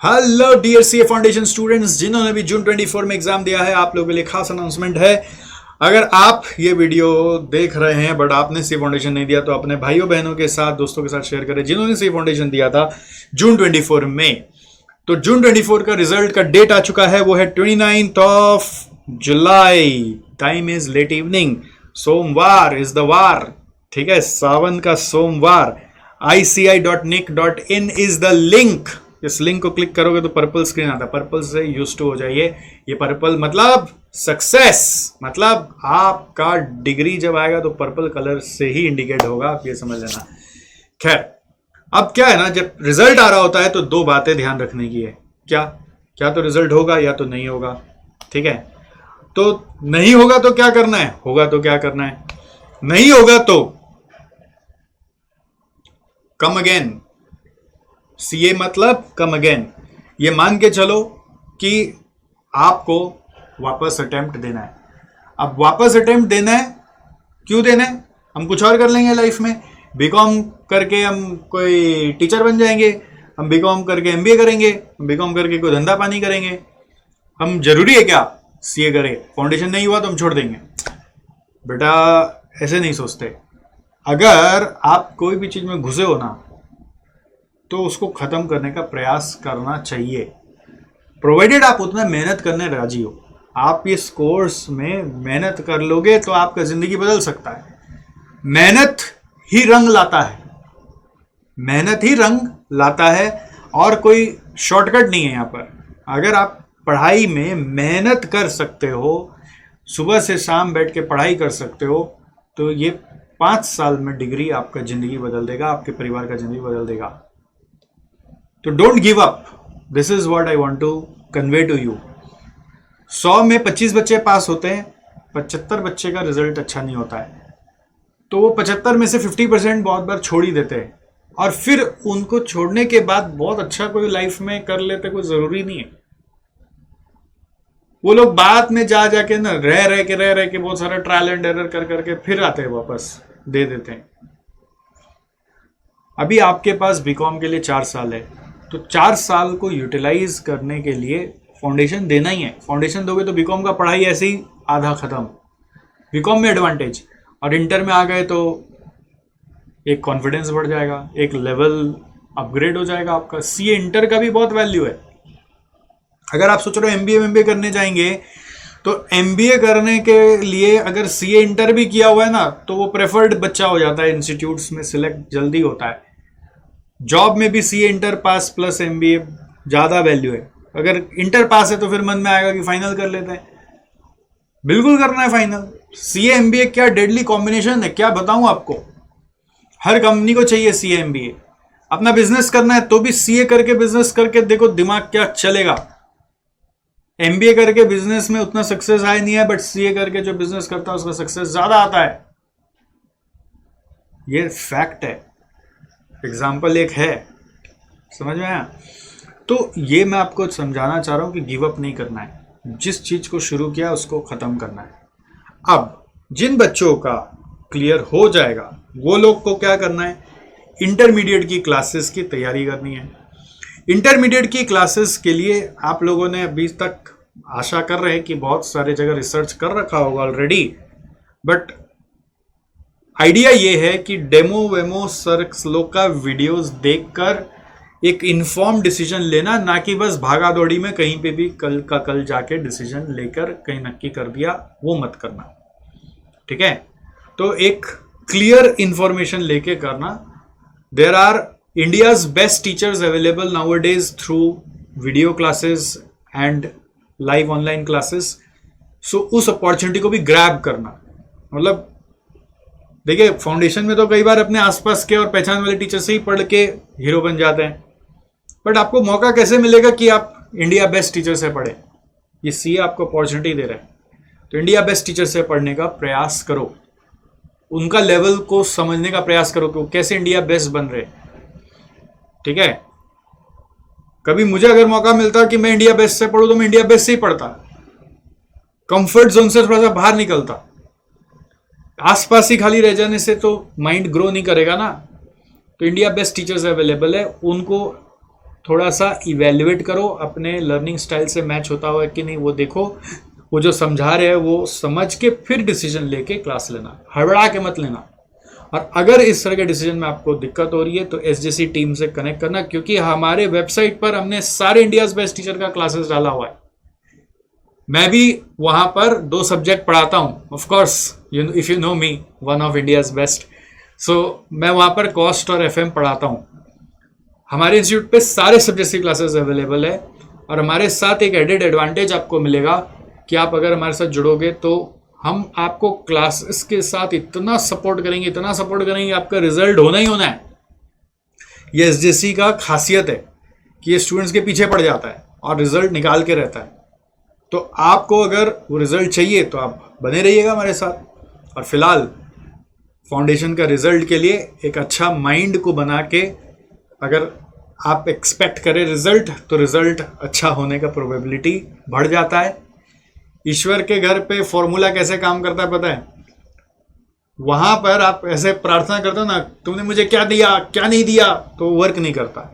Hello dear CA foundation students, जिन्होंने भी जून 24 में एग्जाम दिया है, आप लोगों के लिए खास अनाउंसमेंट है। अगर आप ये वीडियो देख रहे हैं बट आपने सी फाउंडेशन नहीं दिया तो अपने भाइयों बहनों के साथ, दोस्तों के साथ शेयर करें जिन्होंने सी फाउंडेशन दिया था जून 24 में। तो जून 24 का रिजल्ट का डेट आ चुका है, वो है 29th of July. Time is late evening. सोमवार इज द वार, ठीक है, सावन का सोमवार। ici.nic.in is the link. इस लिंक को क्लिक करोगे तो पर्पल स्क्रीन आता है, पर्पल से यूज टू हो जाइए। ये पर्पल मतलब सक्सेस, मतलब आपका डिग्री जब आएगा तो पर्पल कलर से ही इंडिकेट होगा, आप ये समझ लेना। खैर, अब क्या है ना, जब रिजल्ट आ रहा होता है तो दो बातें ध्यान रखने की है। क्या तो रिजल्ट होगा या तो नहीं होगा, ठीक है। तो नहीं होगा तो क्या करना है, होगा तो क्या करना है। नहीं होगा तो कम अगेन, सीए मतलब कम अगेन। ये मान के चलो कि आपको वापस अटेम्प्ट देना है। अब वापस अटेम्प्ट देना है, क्यों देना है? हम कुछ और कर लेंगे लाइफ में। बीकॉम करके हम कोई टीचर बन जाएंगे, हम बीकॉम करके एमबीए करेंगे, हम बीकॉम करके कोई धंधा पानी करेंगे। हम जरूरी है क्या सीए करें? फाउंडेशन नहीं हुआ तो हम छोड़ देंगे? बेटा ऐसे नहीं सोचते। अगर आप कोई भी चीज में घुसे हो ना तो उसको खत्म करने का प्रयास करना चाहिए, प्रोवाइडेड आप उतना मेहनत करने राजी हो। आप इस कोर्स में मेहनत कर लोगे तो आपका जिंदगी बदल सकता है। मेहनत ही रंग लाता है, मेहनत ही रंग लाता है, और कोई शॉर्टकट नहीं है यहाँ पर। अगर आप पढ़ाई में मेहनत कर सकते हो, सुबह से शाम बैठ के पढ़ाई कर सकते हो, तो ये 5 साल में डिग्री आपका जिंदगी बदल देगा, आपके परिवार का जिंदगी बदल देगा। तो don't give up, this is what I want to convey to you. 100 में 25 बच्चे पास होते हैं, 75 बच्चे का रिजल्ट अच्छा नहीं होता है। तो वो 75 में से 50% बहुत बार छोड़ ही देते हैं, और फिर उनको छोड़ने के बाद बहुत अच्छा कोई लाइफ में कर लेते, कोई जरूरी नहीं है। वो लोग बाद में जा जाके ना रह के बहुत सारा ट्रायल एंड एरर कर करके फिर आते हैं, वापस दे देते हैं। अभी आपके पास बीकॉम के लिए 4 साल है, तो 4 साल को यूटिलाइज करने के लिए फाउंडेशन देना ही है। फाउंडेशन दोगे तो बीकॉम का पढ़ाई ऐसे ही आधा खत्म। बीकॉम में एडवांटेज, और इंटर में आ गए तो एक कॉन्फिडेंस बढ़ जाएगा, एक लेवल अपग्रेड हो जाएगा आपका। सीए इंटर का भी बहुत वैल्यू है। अगर आप सोच रहे हो एमबीए करने जाएंगे, तो एमबीए करने के लिए अगर सीए इंटर भी किया हुआ है ना, तो वो प्रेफर्ड बच्चा हो जाता है, इंस्टीट्यूट्स में सिलेक्ट जल्दी होता है। जॉब में भी CA inter pass plus MBA ज्यादा वैल्यू है। अगर इंटर पास है तो फिर मन में आएगा कि फाइनल कर लेते हैं। बिल्कुल करना है फाइनल। सीए एमबीए क्या डेडली कॉम्बिनेशन है, क्या बताऊं आपको। हर कंपनी को चाहिए सीए एमबीए। अपना बिजनेस करना है तो भी सीए करके बिजनेस करके देखो दिमाग क्या चलेगा। एमबीए करके बिजनेस में उतना सक्सेस आया नहीं है, बट सीए करके जो बिजनेस करता है उसका सक्सेस ज्यादा आता है। ये फैक्ट है, एग्जाम्पल एक है, समझ में आया? तो ये मैं आपको समझाना चाह रहा हूं कि गिव अप नहीं करना है, जिस चीज को शुरू किया उसको खत्म करना है। अब जिन बच्चों का क्लियर हो जाएगा वो लोग को क्या करना है, इंटरमीडिएट की क्लासेस की तैयारी करनी है। इंटरमीडिएट की क्लासेस के लिए आप लोगों ने अभी तक आशा कर रहे हैं कि बहुत सारे जगह रिसर्च कर रखा होगा ऑलरेडी, बट आइडिया ये है कि डेमो वेमो सर लोग का वीडियोस देखकर एक इन्फॉर्म डिसीजन लेना, ना कि बस भागा दौड़ी में कहीं पे भी कल का कल जाके डिसीजन लेकर कहीं नक्की कर दिया, वो मत करना, ठीक है। तो एक क्लियर इंफॉर्मेशन लेके करना। There are India's best teachers available nowadays through video classes and live online classes. So उस अपॉर्चुनिटी को भी ग्रैब करना। मतलब देखिए, फाउंडेशन में तो कई बार अपने आसपास के और पहचान वाले टीचर से ही पढ़ के हीरो बन जाते हैं, बट आपको मौका कैसे मिलेगा कि आप इंडिया बेस्ट टीचर से पढ़े? ये सीए आपको अपॉर्चुनिटी दे रहा है, तो इंडिया बेस्ट टीचर से पढ़ने का प्रयास करो, उनका लेवल को समझने का प्रयास करो कि वो कैसे इंडिया बेस्ट बन रहे, ठीक है। कभी मुझे अगर मौका मिलता कि मैं इंडिया बेस्ट से पढ़ूं तो मैं इंडिया बेस्ट से ही पढ़ता, कंफर्ट जोन से थोड़ा सा बाहर निकलता। आसपास ही खाली रह जाने से तो माइंड ग्रो नहीं करेगा ना। तो इंडिया बेस्ट टीचर्स अवेलेबल है, उनको थोड़ा सा इवेल्युएट करो, अपने लर्निंग स्टाइल से मैच होता हुआ कि नहीं वो देखो, वो जो समझा रहे हैं वो समझ के फिर डिसीजन लेके क्लास लेना, हड़बड़ा के मत लेना। और अगर इस तरह के डिसीजन में आपको दिक्कत हो रही है तो एसजेसी टीम से कनेक्ट करना, क्योंकि हमारे वेबसाइट पर हमने सारे इंडियाज बेस्ट टीचर का क्लासेस डाला हुआ है। मैं भी वहां पर 2 सब्जेक्ट पढ़ाता हूं, of course if you know me, one of India's best. So मैं वहां पर कॉस्ट और एफएम पढ़ाता हूं। हमारे इंस्टीट्यूट पे सारे सब्जेक्ट की क्लासेस अवेलेबल है, और हमारे साथ एक एडेड एडवांटेज आपको मिलेगा कि आप अगर हमारे साथ जुड़ोगे तो हम आपको क्लासेस के साथ इतना सपोर्ट करेंगे, इतना सपोर्ट करेंगे, आपका रिजल्ट होना ही होना है। ये एसजेसी का खासियत है कि ये स्टूडेंट्स के पीछे पड़ जाता है और रिजल्ट निकाल के रहता है। तो आपको अगर वो रिजल्ट चाहिए तो आप बने रहिएगा हमारे साथ। और फिलहाल फाउंडेशन का रिजल्ट के लिए एक अच्छा माइंड को बना के अगर आप एक्सपेक्ट करें रिजल्ट, तो रिजल्ट अच्छा होने का प्रोबेबिलिटी बढ़ जाता है। ईश्वर के घर पे फॉर्मूला कैसे काम करता है पता है? वहां पर आप ऐसे प्रार्थना करते हो ना, तुमने मुझे क्या दिया क्या नहीं दिया, तो वर्क नहीं करता।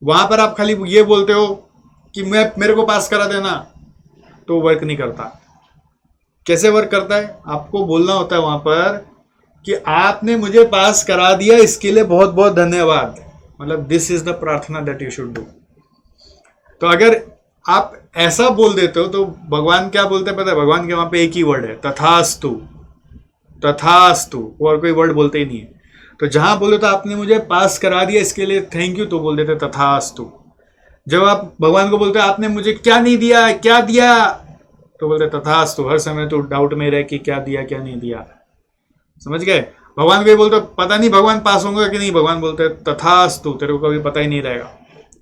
वहां पर आप खाली ये बोलते हो कि मेरे को पास करा देना, तो वर्क नहीं करता। कैसे वर्क करता है? आपको बोलना होता है वहां पर कि आपने मुझे पास करा दिया, इसके लिए बहुत बहुत धन्यवाद। मतलब दिस इज द प्रार्थना दैट यू शुड डू। तो अगर आप ऐसा बोल देते हो तो भगवान क्या बोलते हैं पता है? भगवान के वहां पे एक ही वर्ड है, तथास्तु। तथास्तु, और कोई वर्ड बोलते ही नहीं है। तो जहां बोले तो आपने मुझे पास करा दिया, इसके लिए थैंक यू, तो बोल देते तथास्तु। जब आप भगवान को बोलते आपने मुझे क्या नहीं दिया, क्या दिया, तो बोलते तथास्तु। हर समय तो डाउट में रहे कि क्या दिया क्या नहीं दिया। समझ गए? भगवान को बोलते पता नहीं भगवान पास होंगे कि नहीं, भगवान बोलते तथास्तु, तेरे को कभी पता ही नहीं रहेगा।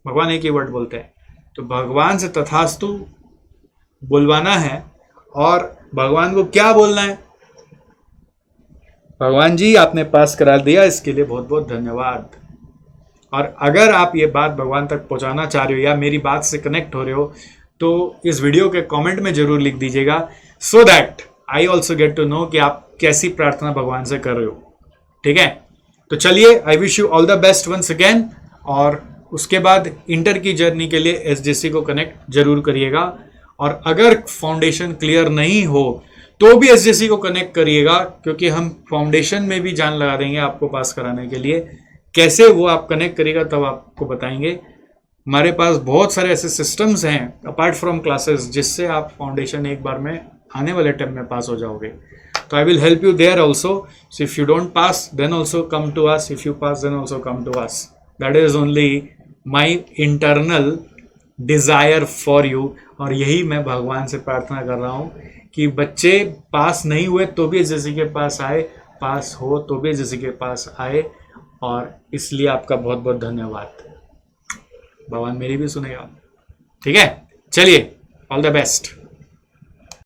भगवान एक ही वर्ड बोलते हैं। तो भगवान से तथास्तु बुलवाना है। और भगवान को क्या बोलना है? भगवान जी आपने पास करा दिया, इसके लिए बहुत बहुत धन्यवाद। और अगर आप ये बात भगवान तक पहुंचाना चाह रहे हो या मेरी बात से कनेक्ट हो रहे हो, तो इस वीडियो के कमेंट में जरूर लिख दीजिएगा, so that I also get to know कि आप कैसी प्रार्थना भगवान से कर रहे हो। ठीक है? तो चलिए, I wish you all the best once again. और उसके बाद इंटर की जर्नी के लिए एसजेसी को कनेक्ट जरूर करिएगा। और अगर फाउंडेशन क्लियर नहीं हो तो भी एसजेसी को कनेक्ट करिएगा, क्योंकि हम फाउंडेशन में भी जान लगा देंगे आपको पास कराने के लिए। कैसे वो आप कनेक्ट करिएगा तब आपको बताएंगे। हमारे पास बहुत सारे ऐसे सिस्टम्स हैं अपार्ट फ्रॉम क्लासेस, जिससे आप फाउंडेशन एक बार में आने वाले टाइम में पास हो जाओगे। तो I will help you there also. So if you don't pass then also come to us, if you pass then also come to us. That is only my internal desire for you. और यही मैं भगवान से प्रार्थना कर रहा हूँ कि बच्चे पास नहीं हुए तो भी एसजेसी के पास आए, पास हो तो भी एसजेसी के पास आए। और इसलिए आपका बहुत बहुत धन्यवाद। भगवान मेरी भी सुनेगा। ठीक है? चलिए, ऑल द बेस्ट।